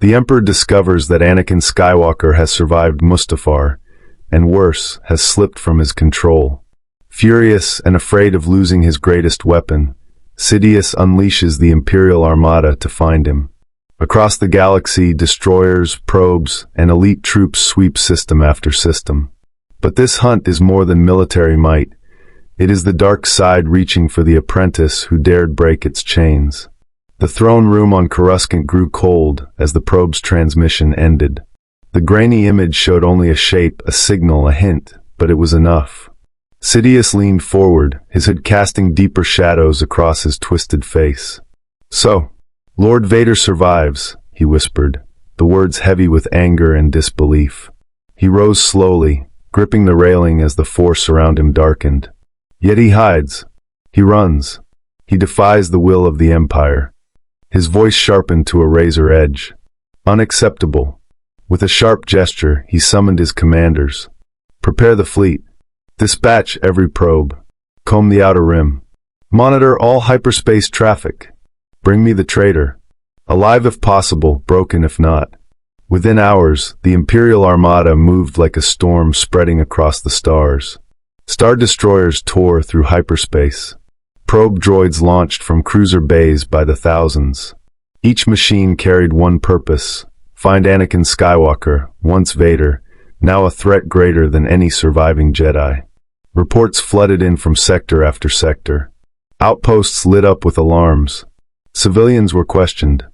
The Emperor discovers that Anakin Skywalker has survived Mustafar, and worse, has slipped from his control. Furious and afraid of losing his greatest weapon, Sidious unleashes the Imperial Armada to find him. Across the galaxy, destroyers, probes, and elite troops sweep system after system. But this hunt is more than military might. It is the dark side reaching for the apprentice who dared break its chains. The throne room on Coruscant grew cold as the probe's transmission ended. The grainy image showed only a shape, a signal, a hint, but it was enough. Sidious leaned forward, his hood casting deeper shadows across his twisted face. "So, Lord Vader survives," he whispered, the words heavy with anger and disbelief. He rose slowly, gripping the railing as the force around him darkened. Yet he hides. He runs. He defies the will of the Empire. His voice sharpened to a razor edge. Unacceptable. With a sharp gesture, he summoned his commanders. "Prepare the fleet. Dispatch every probe. Comb the outer rim. Monitor all hyperspace traffic. Bring me the traitor. Alive if possible, broken if not." Within hours, the Imperial Armada moved like a storm spreading across the stars. Star destroyers tore through hyperspace. Probe droids launched from cruiser bays by the thousands. Each machine carried one purpose: find Anakin Skywalker, once Vader, now a threat greater than any surviving Jedi. Reports flooded in from sector after sector. Outposts lit up with alarms. Civilians were questioned.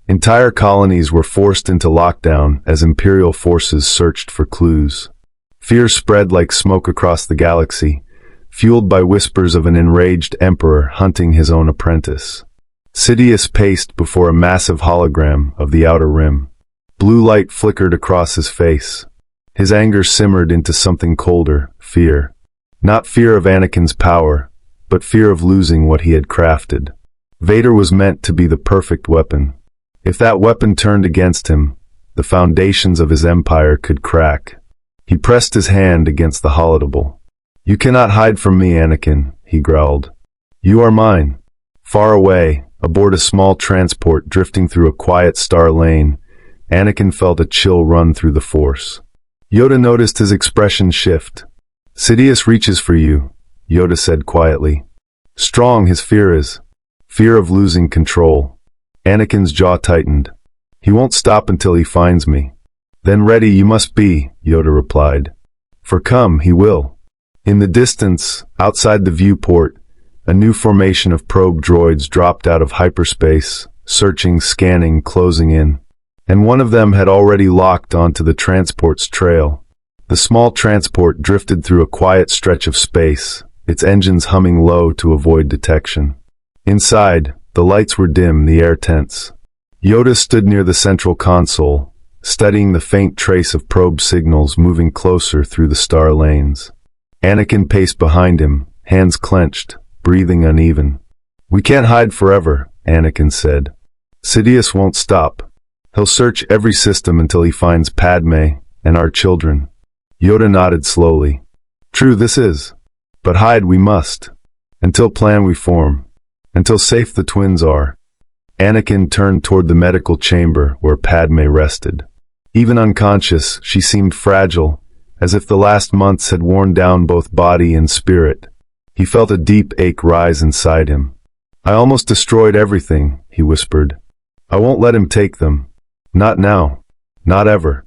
Entire colonies were forced into lockdown as Imperial forces searched for clues. Fear spread like smoke across the galaxy, fueled by whispers of an enraged emperor hunting his own apprentice. Sidious paced before a massive hologram of the outer rim. Blue light flickered across his face. His anger simmered into something colder, fear. Not fear of Anakin's power, but fear of losing what he had crafted. Vader was meant to be the perfect weapon. If that weapon turned against him, the foundations of his empire could crack. He pressed his hand against the holodable. "You cannot hide from me, Anakin," he growled. "You are mine." Far away, aboard a small transport drifting through a quiet star lane, Anakin felt a chill run through the Force. Yoda noticed his expression shift. "Sidious reaches for you," Yoda said quietly. "Strong his fear is. Fear of losing control." Anakin's jaw tightened. "He won't stop until he finds me." "Then ready you must be," Yoda replied. "For come, he will." In the distance, outside the viewport, a new formation of probe droids dropped out of hyperspace, searching, scanning, closing in. And one of them had already locked onto the transport's trail. The small transport drifted through a quiet stretch of space, its engines humming low to avoid detection. Inside, the lights were dim, the air tense. Yoda stood near the central console, studying the faint trace of probe signals moving closer through the star lanes. Anakin paced behind him, hands clenched, breathing uneven. "We can't hide forever," Anakin said. "Sidious won't stop. He'll search every system until he finds Padmé and our children." Yoda nodded slowly. "True this is. But hide we must. Until plan we form. Until safe the twins are." Anakin turned toward the medical chamber where Padmé rested. Even unconscious, she seemed fragile, as if the last months had worn down both body and spirit. He felt a deep ache rise inside him. "I almost destroyed everything," he whispered. "I won't let him take them. Not now. Not ever."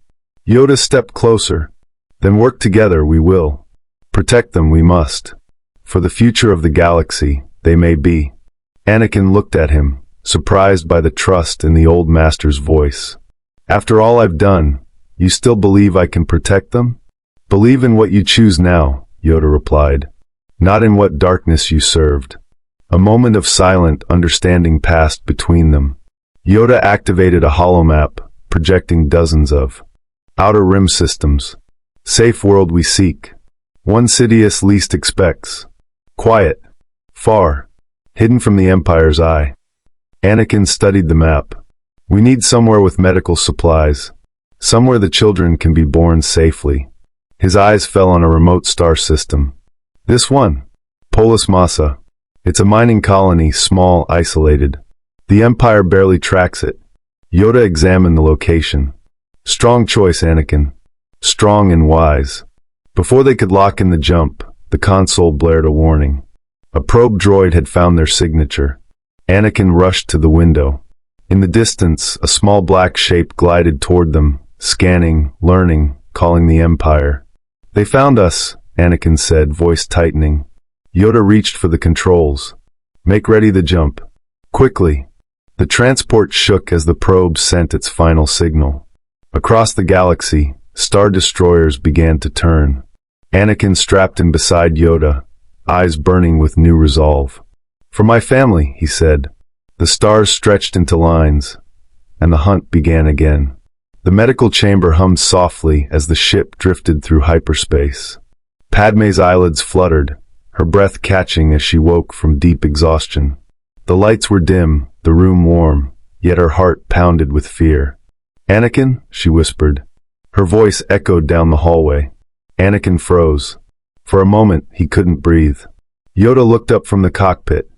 Yoda stepped closer. "Then work together we will. Protect them we must. For the future of the galaxy, they may be." Anakin looked at him, surprised by the trust in the old master's voice. "After all I've done, you still believe I can protect them?" "Believe in what you choose now," Yoda replied. "Not in what darkness you served." A moment of silent understanding passed between them. Yoda activated a holomap, projecting dozens of outer rim systems. "Safe world we seek. One Sidious least expects. Quiet. Far. Hidden from the Empire's eye." Anakin studied the map. "We need somewhere with medical supplies. Somewhere the children can be born safely." His eyes fell on a remote star system. "This one. Polus Masa. It's a mining colony, small, isolated. The Empire barely tracks it. Yoda examined the location. Strong choice, Anakin. Strong and wise. Before they could lock in the jump, the console blared a warning. A probe droid had found their signature. Anakin rushed to the window. In the distance, a small black shape glided toward them, scanning, learning, calling the Empire. They found us, Anakin said, voice tightening. Yoda reached for the controls. Make ready the jump. Quickly. The transport shook as the probe sent its final signal. Across the galaxy, star destroyers began to turn. Anakin strapped in beside Yoda, eyes burning with new resolve. For my family, he said. The stars stretched into lines, and the hunt began again. The medical chamber hummed softly as the ship drifted through hyperspace. Padmé's eyelids fluttered, her breath catching as she woke from deep exhaustion. The lights were dim, the room warm, yet her heart pounded with fear. Anakin, she whispered. Her voice echoed down the hallway. Anakin froze. For a moment, he couldn't breathe. Yoda looked up from the cockpit.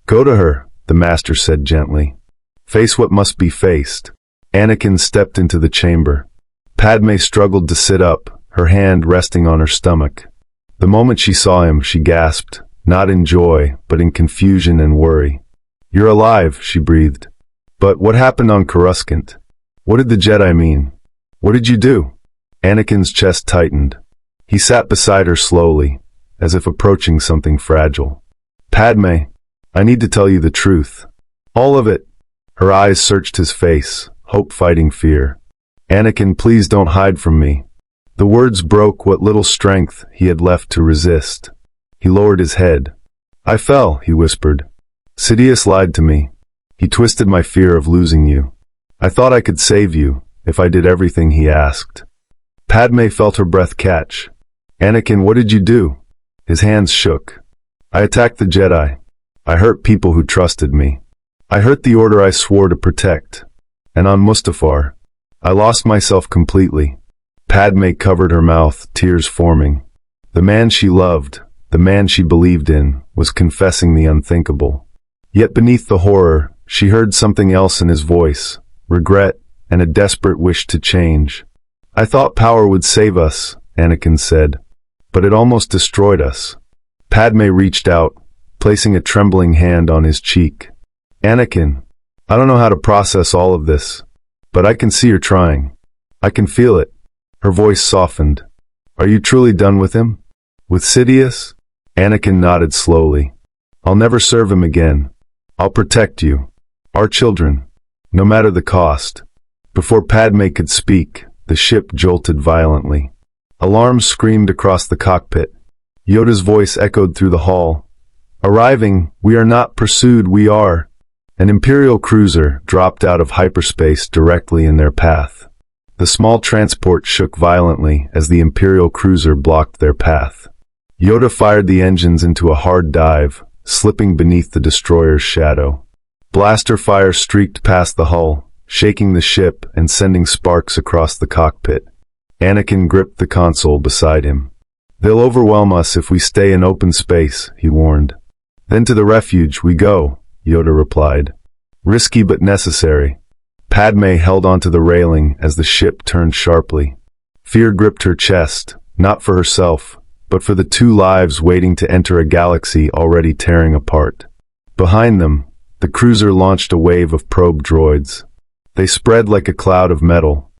Go to her, the master said gently. Face what must be faced. Anakin stepped into the chamber. Padmé struggled to sit up, her hand resting on her stomach. The moment she saw him, she gasped, not in joy, but in confusion and worry. You're alive, she breathed. But what happened on Coruscant? What did the Jedi mean? What did you do? Anakin's chest tightened. He sat beside her slowly, as if approaching something fragile. Padmé, I need to tell you the truth. All of it. Her eyes searched his face, hope fighting fear. Anakin, please don't hide from me. The words broke what little strength he had left to resist. He lowered his head. I fell, he whispered. Sidious lied to me. He twisted my fear of losing you. I thought I could save you, if I did everything he asked. Padmé felt her breath catch. Anakin, what did you do? His hands shook. I attacked the Jedi. I hurt people who trusted me. I hurt the order I swore to protect. And on Mustafar, I lost myself completely. Padmé covered her mouth, tears forming. The man she loved, the man she believed in, was confessing the unthinkable. Yet beneath the horror, she heard something else in his voice, regret and a desperate wish to change. I thought power would save us, Anakin said, but it almost destroyed us. Padmé reached out, placing a trembling hand on his cheek. Anakin, I don't know how to process all of this, but I can see you're trying. I can feel it. Her voice softened. Are you truly done with him? With Sidious? Anakin nodded slowly. I'll never serve him again. I'll protect you. Our children. No matter the cost. Before Padmé could speak, the ship jolted violently. Alarms screamed across the cockpit. Yoda's voice echoed through the hall. Arriving, we are not pursued, we are. An Imperial cruiser dropped out of hyperspace directly in their path. The small transport shook violently as the Imperial cruiser blocked their path. Yoda fired the engines into a hard dive, slipping beneath the destroyer's shadow. Blaster fire streaked past the hull, shaking the ship and sending sparks across the cockpit. Anakin gripped the console beside him. They'll overwhelm us if we stay in open space, he warned. Then to the refuge we go, Yoda replied. Risky but necessary. Padmé held onto the railing as the ship turned sharply. Fear gripped her chest, not for herself, but for the 2 lives waiting to enter a galaxy already tearing apart. Behind them, the cruiser launched a wave of probe droids. They spread like a cloud of metal,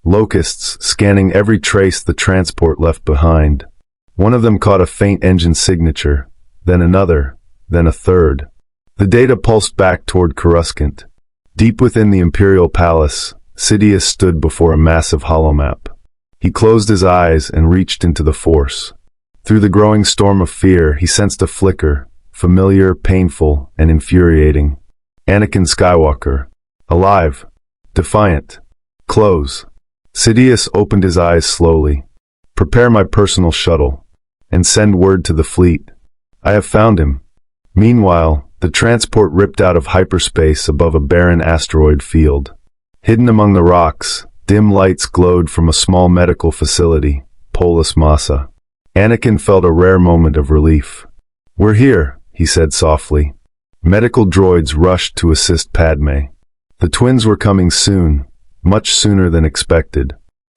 locusts scanning every trace the transport left behind. One of them caught a faint engine signature, then another, then a third. The data pulsed back toward Coruscant. Deep within the Imperial Palace, Sidious stood before a massive holomap. He closed his eyes and reached into the Force. Through the growing storm of fear, he sensed a flicker, familiar, painful, and infuriating. Anakin Skywalker. Alive. Defiant. Close. Sidious opened his eyes slowly. Prepare my personal shuttle, and send word to the fleet. I have found him. Meanwhile, the transport ripped out of hyperspace above a barren asteroid field. Hidden among the rocks, dim lights glowed from a small medical facility, Polus Masa. Anakin felt a rare moment of relief. We're here, he said softly. Medical droids rushed to assist Padmé. The twins were coming soon, much sooner than expected.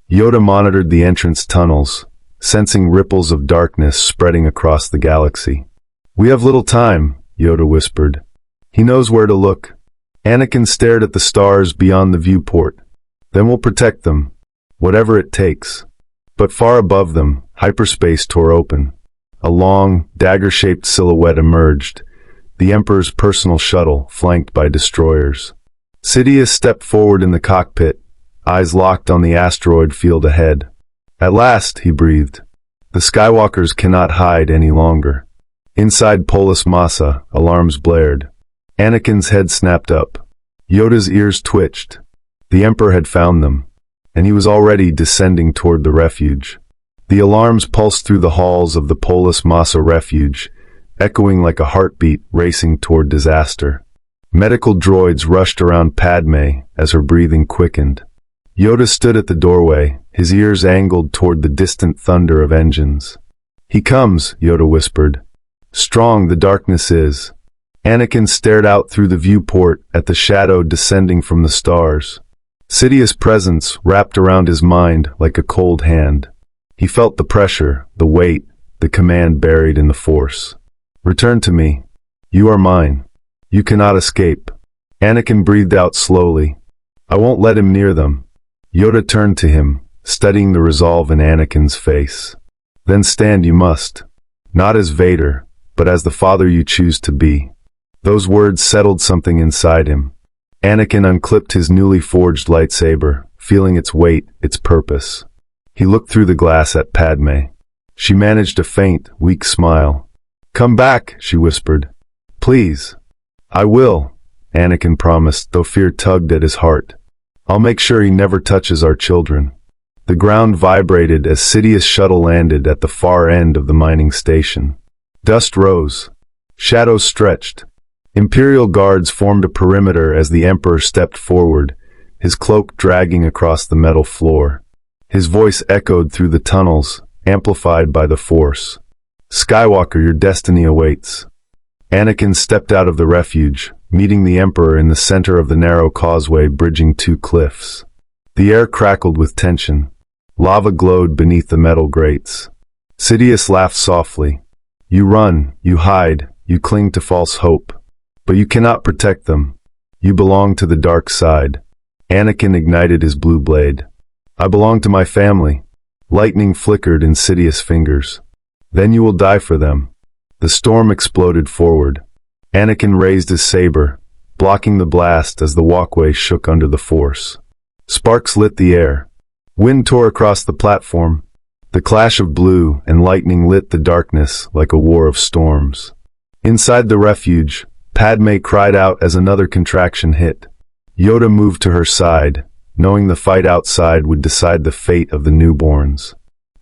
Yoda monitored the entrance tunnels, sensing ripples of darkness spreading across the galaxy. "We have little time," Yoda whispered. "He knows where to look." Anakin stared at the stars beyond the viewport. "Then we'll protect them, whatever it takes." But far above them, hyperspace tore open. A long, dagger-shaped silhouette emerged, the Emperor's personal shuttle, flanked by destroyers. Sidious stepped forward in the cockpit, eyes locked on the asteroid field ahead. "At last," he breathed. "The Skywalkers cannot hide any longer." Inside Polus Masa, alarms blared. Anakin's head snapped up. Yoda's ears twitched. The Emperor had found them, and he was already descending toward the refuge. The alarms pulsed through the halls of the Polus Masa refuge, echoing like a heartbeat racing toward disaster. Medical droids rushed around Padmé as her breathing quickened. Yoda stood at the doorway, his ears angled toward the distant thunder of engines. "He comes," Yoda whispered. "Strong the darkness is." Anakin stared out through the viewport at the shadow descending from the stars. Sidious' presence wrapped around his mind like a cold hand. He felt the pressure, the weight, the command buried in the Force. "Return to me. You are mine. You cannot escape." Anakin breathed out slowly. "I won't let him near them." Yoda turned to him, studying the resolve in Anakin's face. "Then stand you must. Not as Vader, but as the father you choose to be." Those words settled something inside him. Anakin unclipped his newly forged lightsaber, feeling its weight, its purpose. He looked through the glass at Padmé. She managed a faint, weak smile. "Come back," she whispered. "Please." "I will," Anakin promised, though fear tugged at his heart. "I'll make sure he never touches our children." The ground vibrated as Sidious' shuttle landed at the far end of the mining station. Dust rose. Shadows stretched. Imperial guards formed a perimeter as the Emperor stepped forward, his cloak dragging across the metal floor. His voice echoed through the tunnels, amplified by the Force. "Skywalker, your destiny awaits." Anakin stepped out of the refuge, meeting the Emperor in the center of the narrow causeway bridging two cliffs. The air crackled with tension. Lava glowed beneath the metal grates. Sidious laughed softly. "You run, you hide, you cling to false hope. But you cannot protect them. You belong to the dark side." Anakin ignited his blue blade. "I belong to my family." Lightning flickered in Sidious' fingers. "Then you will die for them." The storm exploded forward. Anakin raised his saber, blocking the blast as the walkway shook under the Force. Sparks lit the air. Wind tore across the platform. The clash of blue and lightning lit the darkness like a war of storms. Inside the refuge, Padmé cried out as another contraction hit. Yoda moved to her side, knowing the fight outside would decide the fate of the newborns.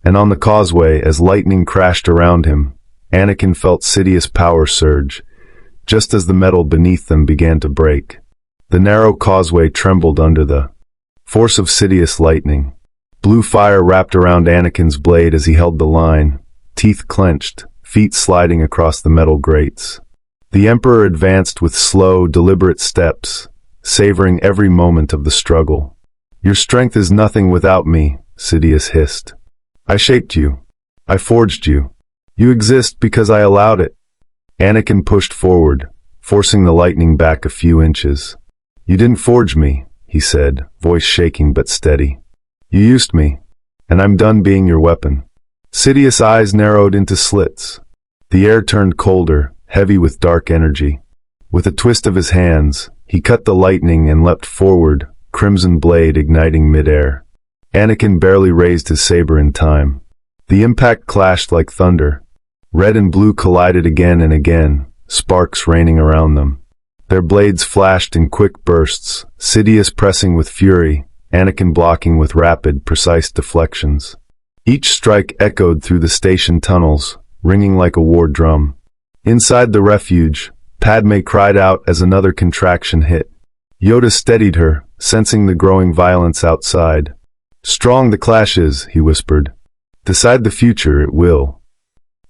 And on the causeway, as lightning crashed around him, Anakin felt Sidious' power surge, just as the metal beneath them began to break. The narrow causeway trembled under the force of Sidious' lightning. Blue fire wrapped around Anakin's blade as he held the line, teeth clenched, feet sliding across the metal grates. The Emperor advanced with slow, deliberate steps, savoring every moment of the struggle. "Your strength is nothing without me," Sidious hissed. "I shaped you. I forged you. You exist because I allowed it." Anakin pushed forward, forcing the lightning back a few inches. "You didn't forge me," he said, voice shaking but steady. "You used me, and I'm done being your weapon." Sidious' eyes narrowed into slits. The air turned colder, heavy with dark energy. With a twist of his hands, he cut the lightning and leapt forward, crimson blade igniting midair. Anakin barely raised his saber in time. The impact clashed like thunder. Red and blue collided again and again, sparks raining around them. Their blades flashed in quick bursts, Sidious pressing with fury, Anakin blocking with rapid, precise deflections. Each strike echoed through the station tunnels, ringing like a war drum. Inside the refuge, Padmé cried out as another contraction hit. Yoda steadied her, sensing the growing violence outside. "Strong the clash is," he whispered. "Decide the future it will."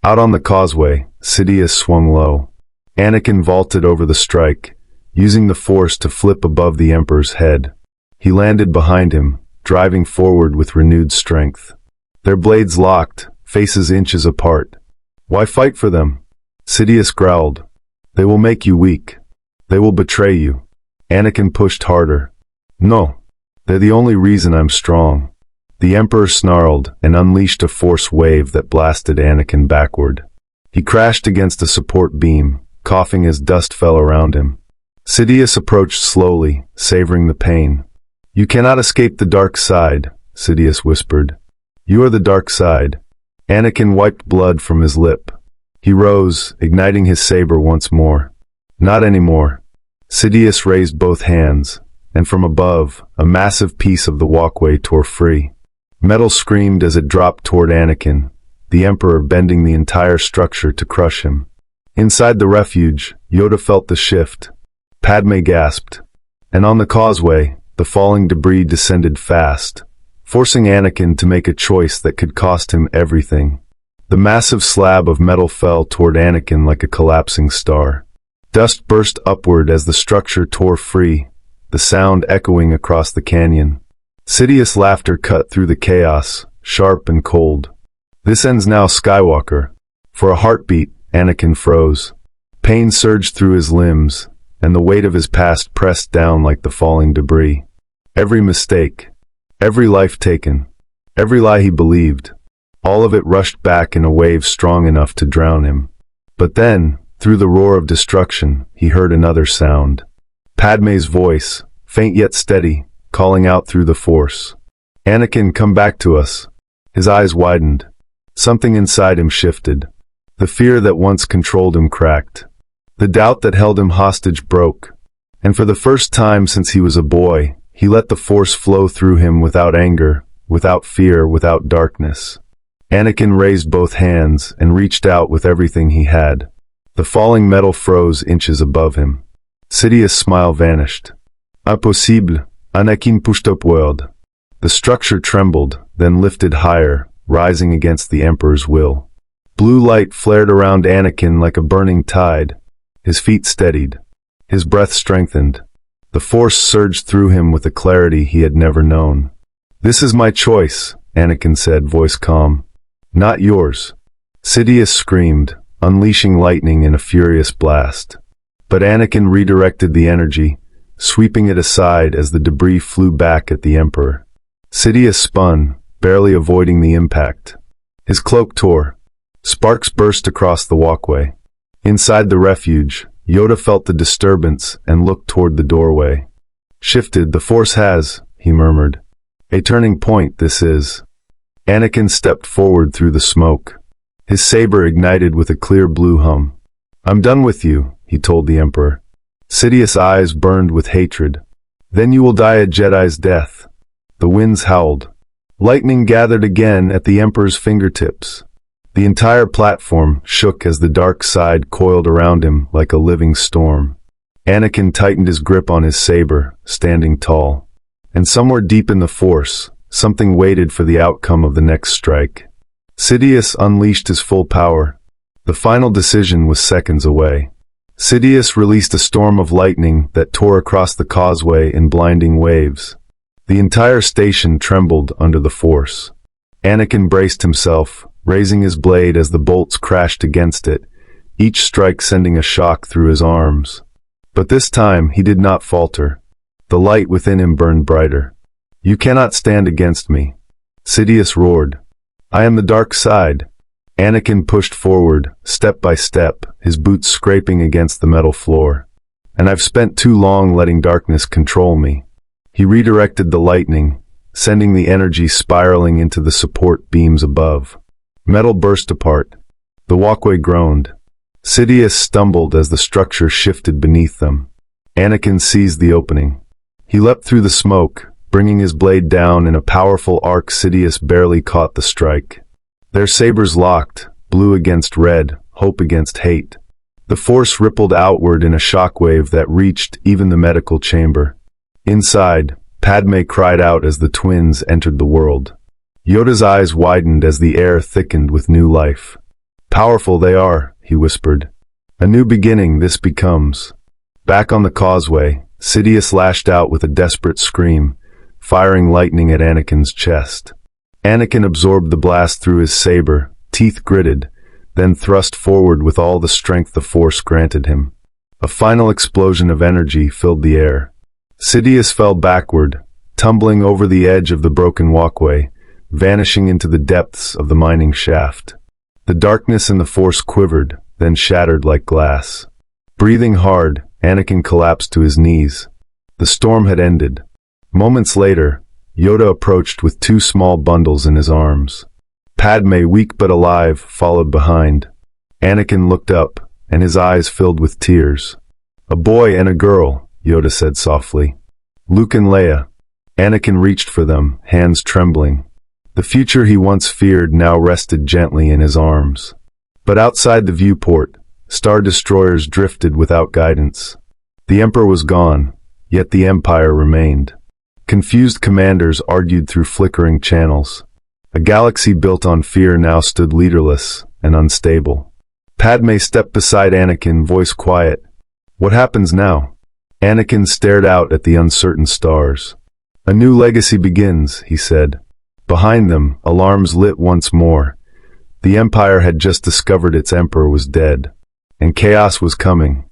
Out on the causeway, Sidious swung low. Anakin vaulted over the strike, using the force to flip above the Emperor's head. He landed behind him, driving forward with renewed strength. Their blades locked, faces inches apart. "Why fight for them?" Sidious growled. "They will make you weak. They will betray you." Anakin pushed harder. "No. They're the only reason I'm strong." The Emperor snarled and unleashed a force wave that blasted Anakin backward. He crashed against a support beam, coughing as dust fell around him. Sidious approached slowly, savoring the pain. "You cannot escape the dark side," Sidious whispered. "You are the dark side." Anakin wiped blood from his lip. He rose, igniting his saber once more. "Not anymore." Sidious raised both hands, and from above, a massive piece of the walkway tore free. Metal screamed as it dropped toward Anakin, the Emperor bending the entire structure to crush him. Inside the refuge, Yoda felt the shift. Padmé gasped. And on the causeway, the falling debris descended fast, forcing Anakin to make a choice that could cost him everything. The massive slab of metal fell toward Anakin like a collapsing star. Dust burst upward as the structure tore free, the sound echoing across the canyon. Sidious laughter cut through the chaos, sharp and cold. "This ends now, Skywalker." For a heartbeat, Anakin froze. Pain surged through his limbs, and the weight of his past pressed down like the falling debris. Every mistake, every life taken, every lie he believed, all of it rushed back in a wave strong enough to drown him. But then, through the roar of destruction, he heard another sound. Padmé's voice, faint yet steady, calling out through the force. "Anakin, come back to us." His eyes widened. Something inside him shifted. The fear that once controlled him cracked. The doubt that held him hostage broke. And for the first time since he was a boy, he let the force flow through him without anger, without fear, without darkness. Anakin raised both hands and reached out with everything he had. The falling metal froze inches above him. Sidious' smile vanished. "Impossible, Anakin pushed upward." The structure trembled, then lifted higher, rising against the Emperor's will. Blue light flared around Anakin like a burning tide. His feet steadied. His breath strengthened. The force surged through him with a clarity he had never known. "This is my choice," Anakin said, voice calm. "Not yours." Sidious screamed, unleashing lightning in a furious blast. But Anakin redirected the energy, sweeping it aside as the debris flew back at the Emperor. Sidious spun, barely avoiding the impact. His cloak tore. Sparks burst across the walkway. Inside the refuge, Yoda felt the disturbance and looked toward the doorway. "Shifted, the Force has," he murmured. "A turning point, this is." Anakin stepped forward through the smoke. His saber ignited with a clear blue hum. "I'm done with you," he told the Emperor. Sidious' eyes burned with hatred. "Then you will die a Jedi's death." The winds howled. Lightning gathered again at the Emperor's fingertips. The entire platform shook as the dark side coiled around him like a living storm. Anakin tightened his grip on his saber, standing tall. And somewhere deep in the Force, something waited for the outcome of the next strike. Sidious unleashed his full power. The final decision was seconds away. Sidious released a storm of lightning that tore across the causeway in blinding waves. The entire station trembled under the force. Anakin braced himself, raising his blade as the bolts crashed against it, each strike sending a shock through his arms. But this time he did not falter. The light within him burned brighter. "You cannot stand against me," Sidious roared. "I am the dark side." Anakin pushed forward, step by step, his boots scraping against the metal floor. "And I've spent too long letting darkness control me." He redirected the lightning, sending the energy spiraling into the support beams above. Metal burst apart. The walkway groaned. Sidious stumbled as the structure shifted beneath them. Anakin seized the opening. He leapt through the smoke, bringing his blade down in a powerful arc. Sidious barely caught the strike. Their sabers locked, blue against red, hope against hate. The force rippled outward in a shockwave that reached even the medical chamber. Inside, Padmé cried out as the twins entered the world. Yoda's eyes widened as the air thickened with new life. "Powerful they are," he whispered. "A new beginning this becomes." Back on the causeway, Sidious lashed out with a desperate scream, firing lightning at Anakin's chest. Anakin absorbed the blast through his saber, teeth gritted, then thrust forward with all the strength the Force granted him. A final explosion of energy filled the air. Sidious fell backward, tumbling over the edge of the broken walkway, vanishing into the depths of the mining shaft. The darkness in the Force quivered, then shattered like glass. Breathing hard, Anakin collapsed to his knees. The storm had ended. Moments later, Yoda approached with 2 small bundles in his arms. Padmé, weak but alive, followed behind. Anakin looked up, and his eyes filled with tears. "A boy and a girl," Yoda said softly. "Luke and Leia." Anakin reached for them, hands trembling. The future he once feared now rested gently in his arms. But outside the viewport, Star Destroyers drifted without guidance. The Emperor was gone, yet the Empire remained. Confused commanders argued through flickering channels. A galaxy built on fear now stood leaderless and unstable. Padmé stepped beside Anakin, voice quiet. "What happens now?" Anakin stared out at the uncertain stars. "A new legacy begins," he said. Behind them, alarms lit once more. The Empire had just discovered its Emperor was dead, and chaos was coming,